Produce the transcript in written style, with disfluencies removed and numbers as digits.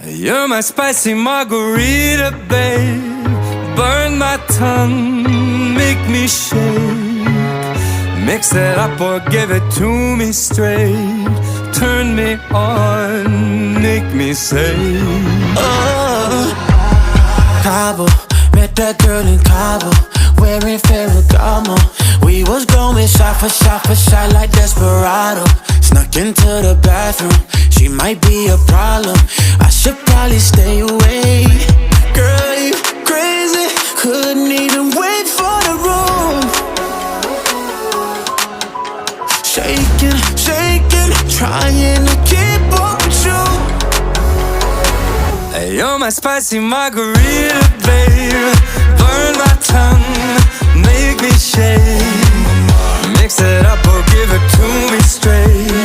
You're my spicy margarita, babe. Burn my tongue, make me shake. Mix it up or give it to me straight. Turn me on, make me say, oh. Cabo, met that girl in Cabo, wearing Ferragamo. We was going shot for shot for shot like Desperado. Snuck into the bathroom, she might be a problem. I should probably stay away. Girl, you crazy, couldn't even wait for the room. Shaking, shaking, trying to keep up with you. Hey, you're my spicy margarita, babe. Burn my tongue, make me shake. Mix it up or give it to me straight.